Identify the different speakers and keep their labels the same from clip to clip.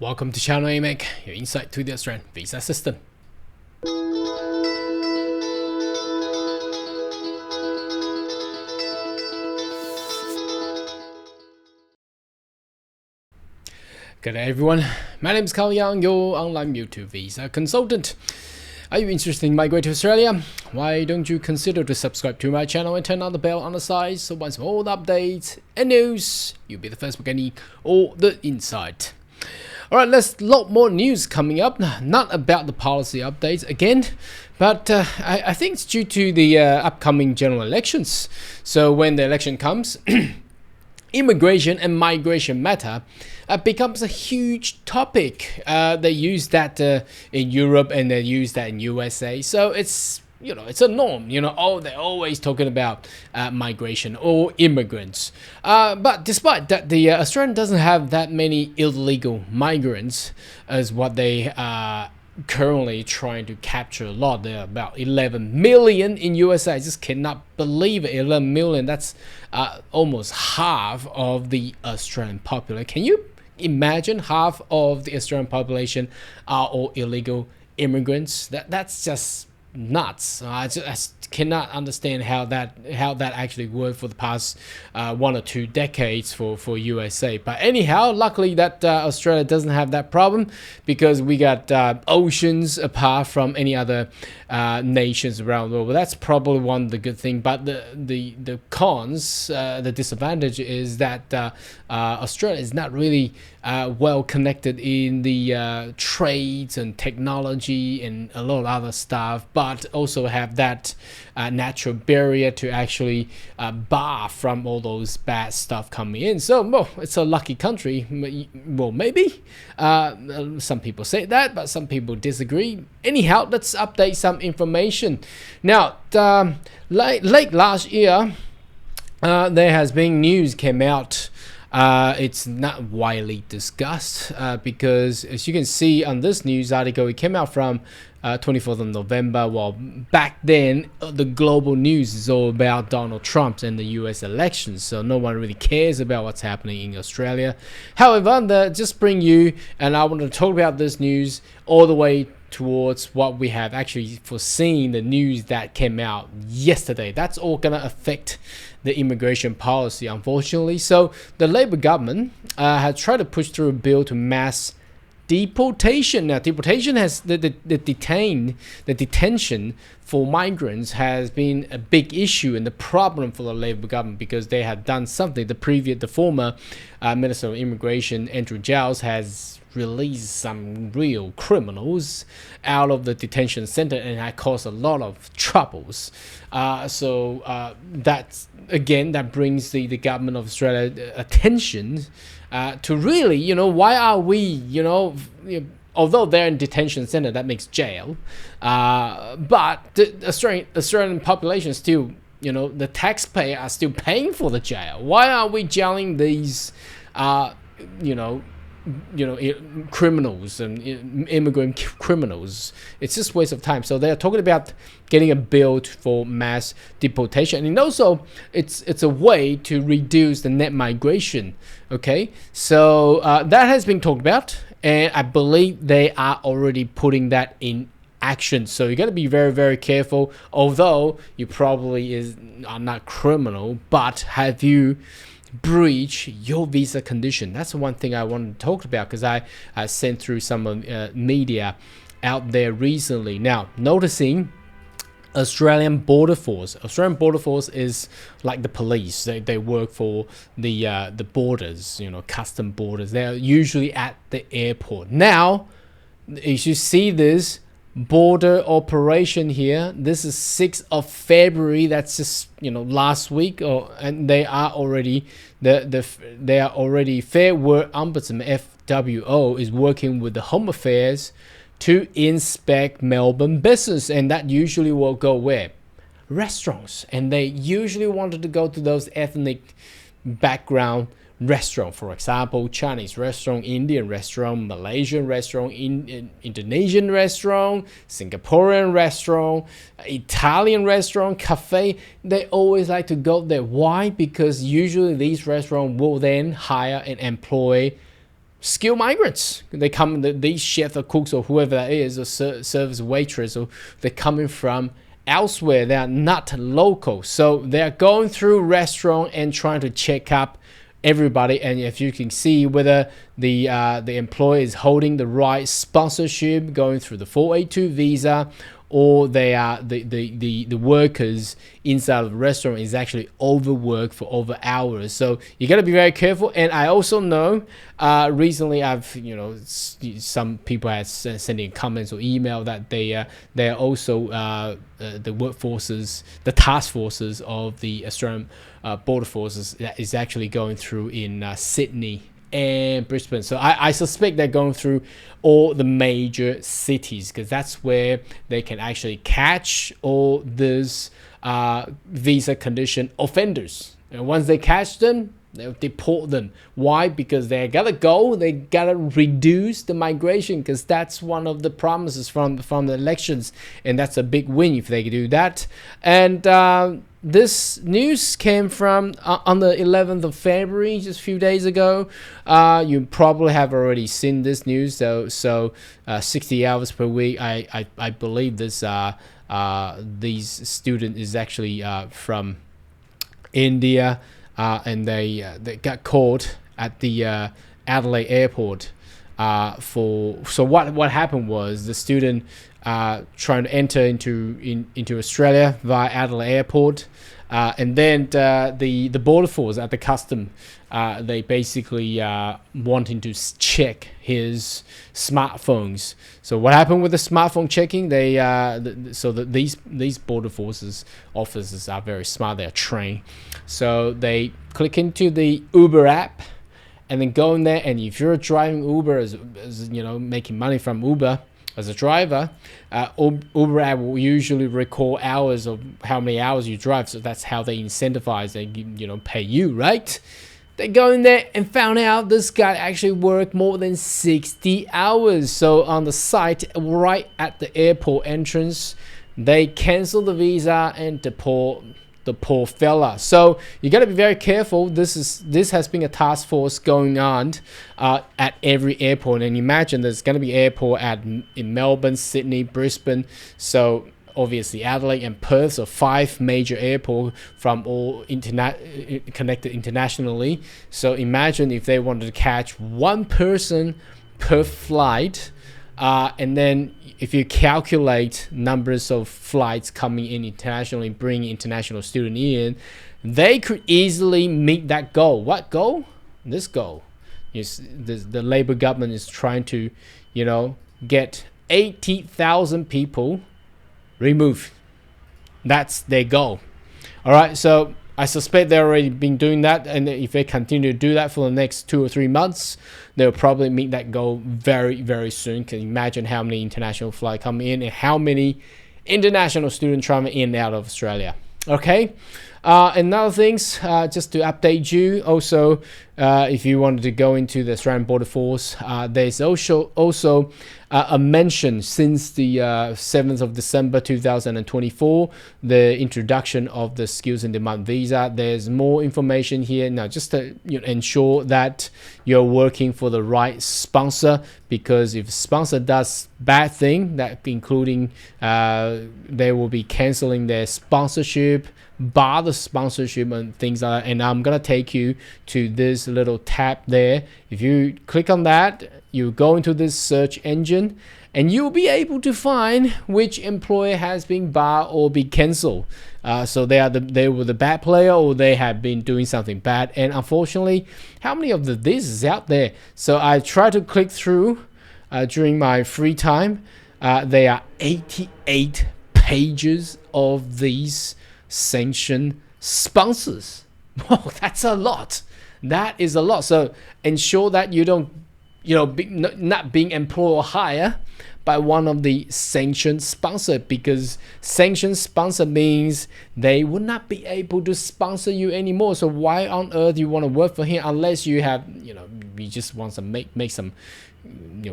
Speaker 1: Welcome to Channel AMEC, your insight to the Australian visa system. Good day everyone, my name is Carl Young, your online YouTube visa consultant. Are you interested in migrating to Australia? Why don't you consider to subscribe to my channel and turn on the bell on the side so once all the updates and news, you'll be the first to get all the insight. Alright, there's a lot more news coming up, not about the policy updates again, but I think it's due to the upcoming general elections. So when the election comes, immigration and migration matter becomes a huge topic. They use that in Europe and they use that in USA. So it's it's a norm. They're always talking about migration or immigrants. But despite that, the Australian doesn't have that many illegal migrants as what they are currently trying to capture a lot. There are about 11 million in USA. I just cannot believe it. 11 million. That's almost half of the Australian population. Can you imagine half of the Australian population are all illegal immigrants? That's just nuts. I just cannot understand how that actually worked for the past 1 or 2 decades for USA. But anyhow, luckily that Australia doesn't have that problem because we got oceans apart from any other nations around the world. Well, that's probably one of the good things. But the cons, the disadvantage is that Australia is not really well connected in the trades and technology and a lot of other stuff, but also have that natural barrier to actually bar from all those bad stuff coming in. So, well, it's a lucky country. Well, maybe. Some people say that, but some people disagree. Anyhow, let's update some information. Now, late last year, there has been news came out. It's not widely discussed because, as you can see on this news article, it came out from 24th of November. Well, back then, the global news is all about Donald Trump and the US elections, so no one really cares about what's happening in Australia. However, just bring you, and I want to talk about this news all the way towards what we have actually foreseen, the news that came out yesterday. That's all going to affect the immigration policy, unfortunately. So the Labor government has tried to push through a bill to mass deportation. Now, deportation has the detention for migrants has been a big issue and the problem for the Labor government because they had done something. The former Minister of Immigration, Andrew Giles, has released some real criminals out of the detention center and had caused a lot of troubles. That brings the government of Australia attention to really, why are we, although they're in detention center, that makes jail, but the Australian population still, the taxpayer are still paying for the jail. Why are we jailing these, criminals and immigrant criminals? It's just a waste of time. So they're talking about getting a bill for mass deportation, and also it's a way to reduce the net migration. Okay, so that has been talked about, and I believe they are already putting that in action. So you got to be very, very careful. Although you probably are not criminal, but have you breach your visa condition? That's one thing I wanted to talk about because I sent through some media out there recently. Now, noticing Australian Border Force. Australian Border Force is like the police. They work for the borders, custom borders. They're usually at the airport. Now, as you see this border operation here, this is 6th of February. That's just last week, and they are already Fair Work Ombudsman FWO is working with the Home Affairs to inspect Melbourne business, and that usually will go where? Restaurants, and they usually wanted to go to those ethnic background restaurant, for example, Chinese restaurant, Indian restaurant, Malaysian restaurant, Indonesian restaurant, Singaporean restaurant, Italian restaurant, cafe. They always like to go there. Why? Because usually these restaurants will then hire and employ skilled migrants. They come, these chefs or cooks or whoever that is, or service waitress, or they're coming from elsewhere. They are not local, so they are going through restaurant and trying to check up everybody. And if you can see whether the employer is holding the right sponsorship, going through the 482 visa, or they are the workers inside of the restaurant is actually overworked for over hours. So you got to be very careful. And I also know recently I've some people have sending comments or email that they are also the workforces, the task forces of the Australian border forces that is actually going through in Sydney and Brisbane. So I suspect they're going through all the major cities, because that's where they can actually catch all these visa condition offenders. And once they catch them, they'll deport them. Why? Because they gotta go, they gotta reduce the migration, because that's one of the promises from the elections, and that's a big win if they do that. And this news came from on the 11th of February, just a few days ago. You probably have already seen this news. So 60 hours per week. I believe this these student is actually from India, and they got caught at the Adelaide airport. So what happened was the student trying to enter into Australia via Adelaide airport, and then the border force at the custom, they basically wanting to check his smartphones. So what happened with the smartphone checking? These border forces officers are very smart. They are trained, so they click into the Uber app, and then go in there. And if you're driving Uber, as making money from Uber as a driver, Uber app will usually record hours of how many hours you drive. So that's how they incentivize. They pay you, right? They go in there and found out this guy actually worked more than 60 hours. So on the site, right at the airport entrance, they cancel the visa and deport the poor fella. So you got to be very careful. This has been a task force going on at every airport, and imagine there's going to be airport in Melbourne, Sydney, Brisbane. So obviously Adelaide and Perth, so 5 major airports from all connected internationally. So imagine if they wanted to catch one person per flight, and then if you calculate numbers of flights coming in internationally, bringing international students in, they could easily meet that goal. What goal? This goal is the Labor government is trying to, get 80,000 people removed. That's their goal. All right, so I suspect they've already been doing that, and if they continue to do that for the next 2 or 3 months, they'll probably meet that goal very, very soon. Can you imagine how many international flights come in and how many international students travel in and out of Australia? Okay. Another things, just to update you, also, if you wanted to go into the Australian Border Force, there's also a mention since the 7th of December 2024, the introduction of the skills in demand visa. There's more information here now, just to ensure that you're working for the right sponsor, because if sponsor does bad thing, that including they will be canceling their sponsorship, bar the sponsorship and things like that. And I'm gonna take you to this little tab there. If you click on that, you go into this search engine, and you'll be able to find which employer has been barred or be cancelled. So they were the bad player, or they have been doing something bad. And unfortunately, how many of this is out there? So I try to click through during my free time. There are 88 pages of these sanction sponsors. Whoa, that's a lot. That is a lot. So ensure that you don't, not being employed or hired by one of the sanctioned sponsor, because sanctioned sponsor means they will not be able to sponsor you anymore. So why on earth you want to work for him unless you have, you just want to make some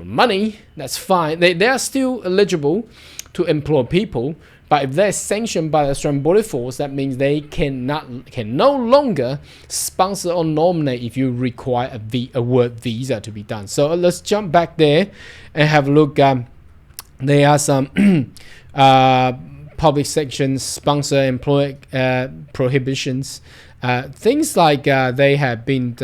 Speaker 1: money? That's fine. They are still eligible to employ people, But if they're sanctioned by the Australian Border Force, that means they can no longer sponsor or nominate if you require a work visa to be done. So let's jump back there and have a look. There are some public sections, sponsor employer prohibitions, things like they have been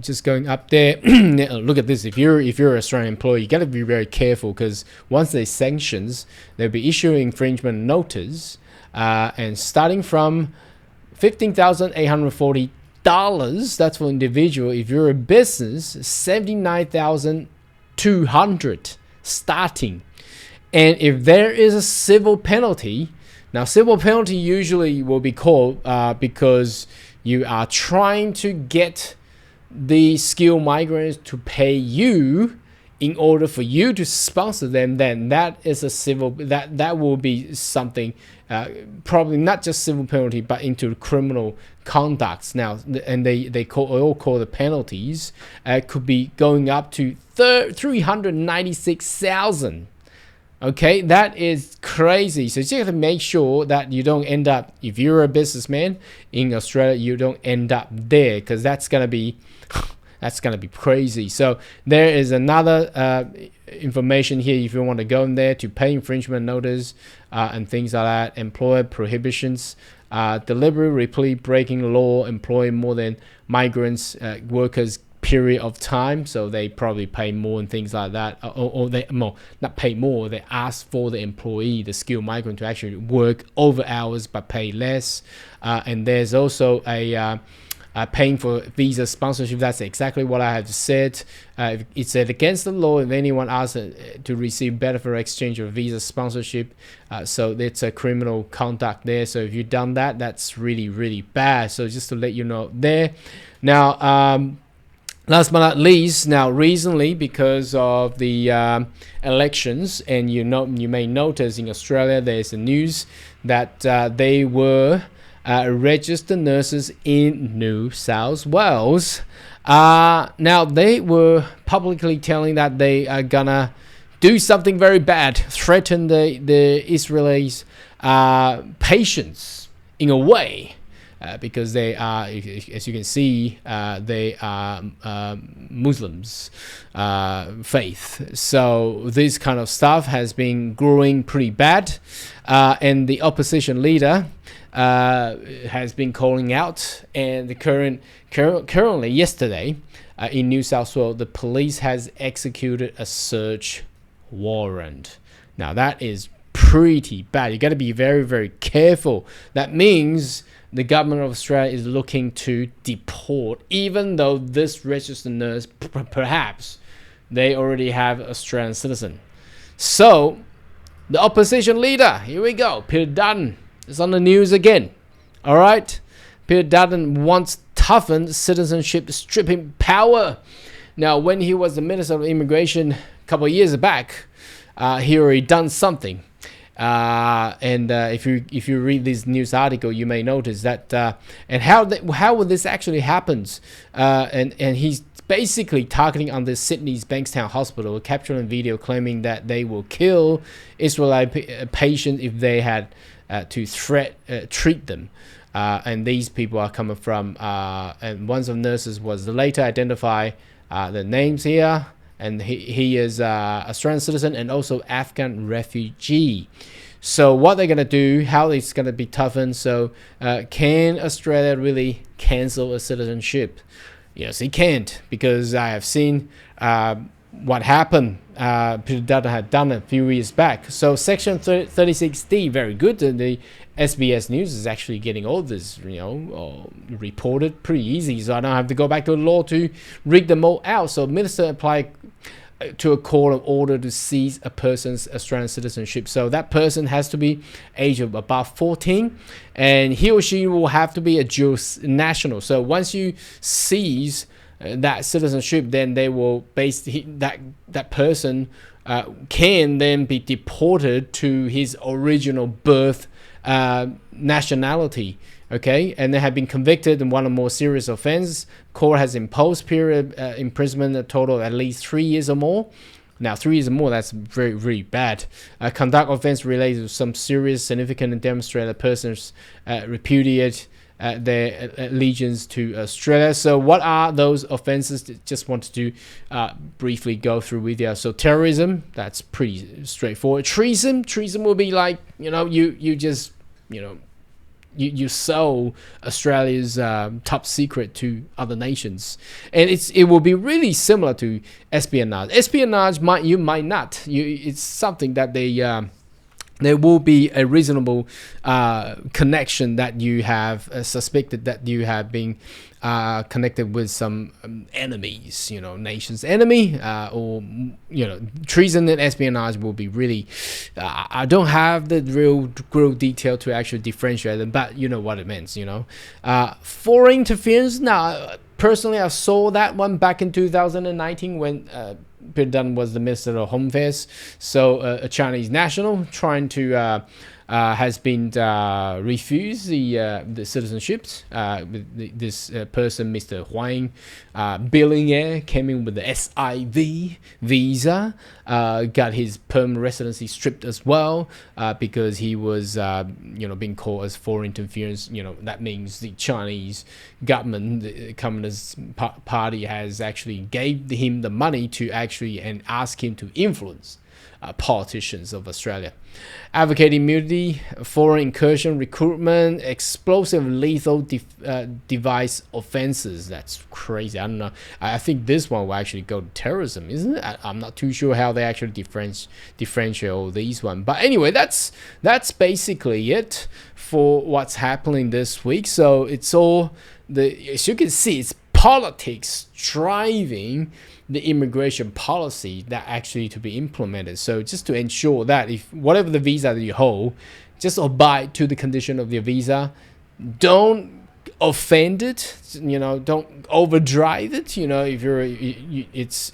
Speaker 1: just going up there. Look at this. If you're an Australian employee, you got to be very careful, because once there's sanctions, they'll be issuing infringement notice, and starting from $15,840. That's for individual. If you're a business, $79,200 starting. And if there is a civil penalty, now civil penalty usually will be called because you are trying to get the skilled migrants to pay you in order for you to sponsor them, then that is a civil, that will be something, probably not just civil penalty, but into criminal conducts. Now, and they all call the penalties, could be going up to 396,000. Okay, that is crazy. So you have to make sure that you don't end up, if you're a businessman in Australia, you don't end up there, because that's gonna be crazy. So there is another information here if you want to go in there to pay infringement notice and things like that. Employer prohibitions, deliberate, repeatedly breaking law, employing more than migrants workers period of time, so they probably pay more and things like that, or they not pay more, they ask for the employee, the skilled migrant, to actually work over hours but pay less. And there's also a paying for visa sponsorship. That's exactly what I have said. It said against the law if anyone asks to receive benefit or exchange of visa sponsorship. So it's a criminal conduct there. So if you've done that, that's really, really bad. So just to let you know there. Now, last but not least, now recently, because of the elections, and you may notice in Australia there's a news that they were registered nurses in New South Wales. Now they were publicly telling that they are gonna do something very bad, threaten the Israelis patients in a way. Because they are, as you can see, they are Muslims faith. So this kind of stuff has been growing pretty bad, and the opposition leader has been calling out. And the currently yesterday in New South Wales, the police has executed a search warrant. Now that is pretty bad. You got to be very, very careful. That means the government of Australia is looking to deport, even though this registered nurse, perhaps they already have Australian citizen. So the opposition leader, here we go, Peter Dutton, is on the news again. All right, Peter Dutton wants toughened citizenship stripping power. Now, when he was the Minister of Immigration a couple of years back, he already done something. If you read this news article, you may notice that and how will this actually happens, and he's basically targeting on the Sydney's Bankstown Hospital, capturing video claiming that they will kill Israeli patients if they had to treat them. And these people are coming from, and one of the nurses was later identified, the names here. And he is Australian citizen and also Afghan refugee. So what they're going to do, how it's going to be toughened. So can Australia really cancel a citizenship? Yes, it can't, because I have seen what happened. Peter Dutton had done a few years back. So Section 36D, very good. The SBS News is actually getting all this, reported pretty easy. So I don't have to go back to the law to read them all out. So Minister applied to a court of order to seize a person's Australian citizenship. So that person has to be age of about 14, and he or she will have to be a dual national. So once you seize that citizenship, then they will that person can then be deported to his original birth nationality. Okay, and they have been convicted in one or more serious offense. Court has imposed period imprisonment, a total of at least 3 years or more. Now 3 years or more, that's very, very bad. Conduct offense related to some serious, significant, and demonstrate a person's repudiate their allegiance to Australia. So what are those offenses? Just wanted to briefly go through with you. So terrorism, that's pretty straightforward. Treason will be like, you just, you sell Australia's top secret to other nations, and it will be really similar to espionage. Espionage you might not. It's something that there will be a reasonable connection that you have suspected that you have been connected with some enemies, nation's enemy, or treason and espionage will be really. I don't have the real detail to actually differentiate them, but you know what it means. Foreign interference. Now, personally, I saw that one back in 2019 when Peter Dunn was the Minister of Home Affairs. So a Chinese national trying to has been refused the citizenship. This person, Mr. Huang, billionaire, came in with the SIV visa, got his permanent residency stripped as well because he was being called as foreign interference. That means the Chinese government, the Communist Party, has actually gave him the money to actually and ask him to influence politicians of Australia. Advocate immunity, foreign incursion, recruitment, explosive lethal device offenses. That's crazy. I don't know. I think this one will actually go to terrorism, isn't it? I'm not too sure how they actually differentiate all these ones. But anyway, that's basically it for what's happening this week. So it's all as you can see, it's politics driving the immigration policy that actually to be implemented. So just to ensure that if whatever the visa that you hold, just abide to the condition of your visa. Don't offend it. Don't overdrive it. If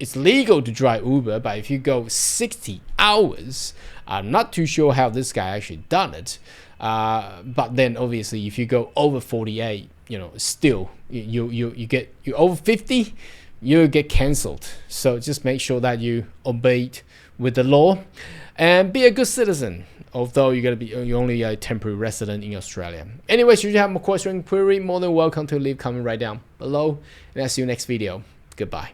Speaker 1: it's legal to drive Uber, but if you go 60 hours, I'm not too sure how this guy actually done it. But then obviously if you go over 48, still you over 50, you get cancelled. So just make sure that you obey with the law and be a good citizen, although you're only a temporary resident in Australia. Anyway, should you have more question or query, more than welcome to leave comment right down below, and I'll see you next video. Goodbye.